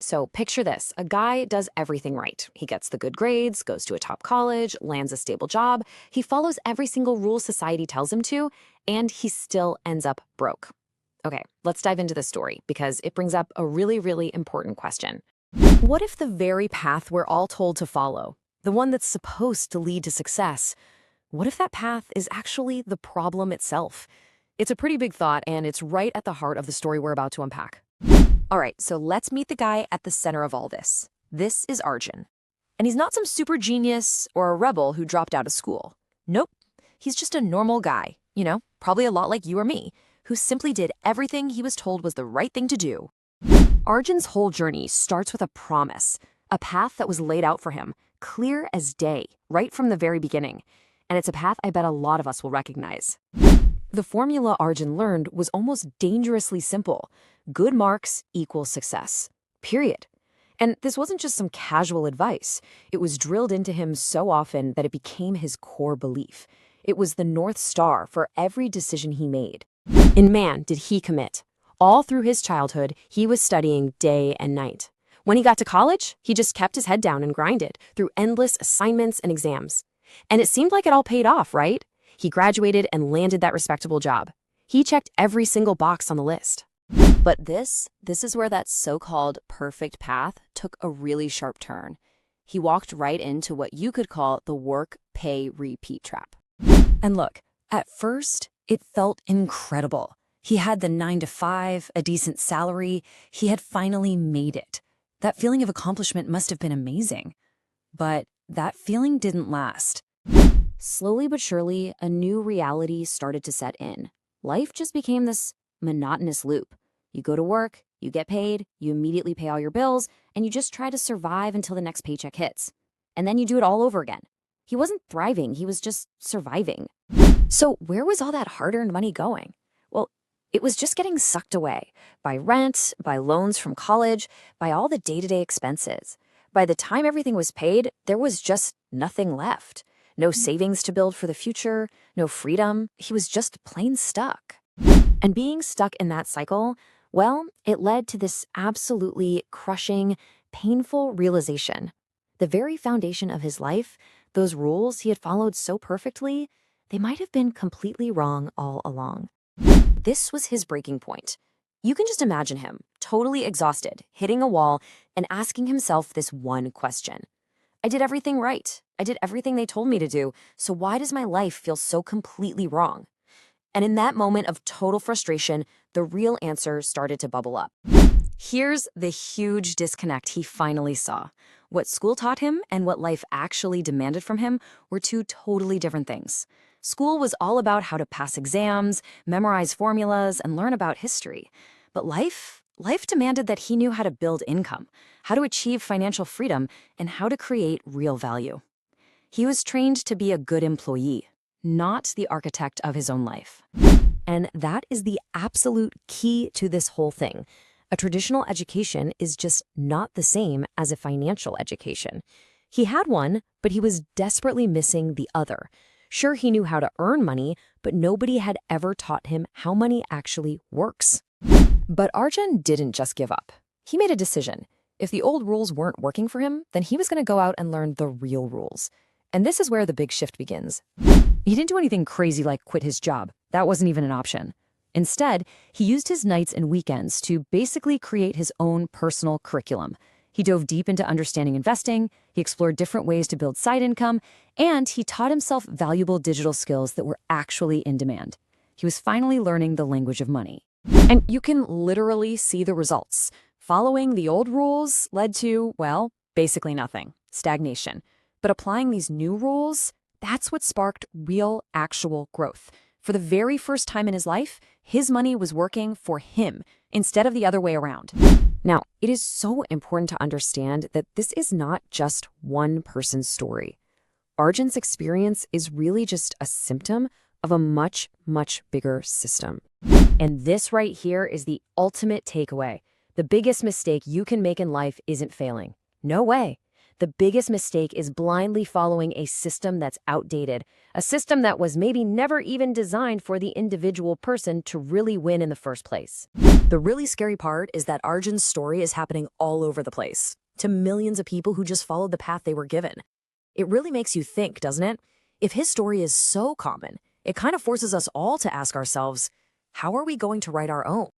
So picture this. A guy does everything right. He gets the good grades, goes to a top college, lands a stable job. He follows every single rule society tells him to, and he still ends up broke. Okay, let's dive into the story because it brings up a really, really important question. What if the very path we're all told to follow, the one that's supposed to lead to success, what if that path is actually the problem itself? It's a pretty big thought, and it's right at the heart of the story we're about to unpack. All right, so let's meet the guy at the center of all this. This is Arjun. And he's not some super genius or a rebel who dropped out of school. Nope, he's just a normal guy, probably a lot like you or me, who simply did everything he was told was the right thing to do. Arjun's whole journey starts with a promise, a path that was laid out for him, clear as day, right from the very beginning. And it's a path I bet a lot of us will recognize. The formula Arjun learned was almost dangerously simple. Good marks equals success. Period. And this wasn't just some casual advice. It was drilled into him so often that it became his core belief. It was the North Star for every decision he made. And man, did he commit. All through his childhood, he was studying day and night. When he got to college, he just kept his head down and grinded through endless assignments and exams. And it seemed like it all paid off, right? He graduated and landed that respectable job. He checked every single box on the list. But this is where that so-called perfect path took a really sharp turn. He walked right into what you could call the work, pay, repeat trap. And look, at first, it felt incredible. He had the 9 to 5, a decent salary. He had finally made it. That feeling of accomplishment must have been amazing. But that feeling didn't last. Slowly but surely, a new reality started to set in. Life just became this monotonous loop. You go to work, you get paid, you immediately pay all your bills, and you just try to survive until the next paycheck hits. And then you do it all over again. He wasn't thriving, he was just surviving. So where was all that hard-earned money going? Well, it was just getting sucked away by rent, by loans from college, by all the day-to-day expenses. By the time everything was paid, there was just nothing left. No savings to build for the future, no freedom. He was just plain stuck. And being stuck in that cycle, well, it led to this absolutely crushing, painful realization. The very foundation of his life, those rules he had followed so perfectly, they might have been completely wrong all along. This was his breaking point. You can just imagine him, totally exhausted, hitting a wall and asking himself this one question. I did everything right. I did everything they told me to do, so why does my life feel so completely wrong? And in that moment of total frustration, the real answer started to bubble up. Here's the huge disconnect he finally saw. What school taught him and what life actually demanded from him were two totally different things. School was all about how to pass exams, memorize formulas, and learn about history. But life demanded that he knew how to build income, how to achieve financial freedom, and how to create real value. He was trained to be a good employee, not the architect of his own life. And that is the absolute key to this whole thing. A traditional education is just not the same as a financial education. He had one, but he was desperately missing the other. Sure, he knew how to earn money, but nobody had ever taught him how money actually works. But Arjun didn't just give up. He made a decision. If the old rules weren't working for him, then he was going to go out and learn the real rules. And this is where the big shift begins. He didn't do anything crazy like quit his job. That wasn't even an option. Instead, he used his nights and weekends to basically create his own personal curriculum. He dove deep into understanding investing, he explored different ways to build side income, and he taught himself valuable digital skills that were actually in demand. He was finally learning the language of money. And you can literally see the results. Following the old rules led to, well, basically nothing, stagnation. But applying these new rules, that's what sparked real, actual growth. For the very first time in his life, his money was working for him instead of the other way around. Now, it is so important to understand that this is not just one person's story. Arjun's experience is really just a symptom of a much, much bigger system. And this right here is the ultimate takeaway. The biggest mistake you can make in life isn't failing. No way. The biggest mistake is blindly following a system that's outdated, a system that was maybe never even designed for the individual person to really win in the first place. The really scary part is that Arjun's story is happening all over the place, to millions of people who just followed the path they were given. It really makes you think, doesn't it? If his story is so common, it kind of forces us all to ask ourselves, how are we going to write our own?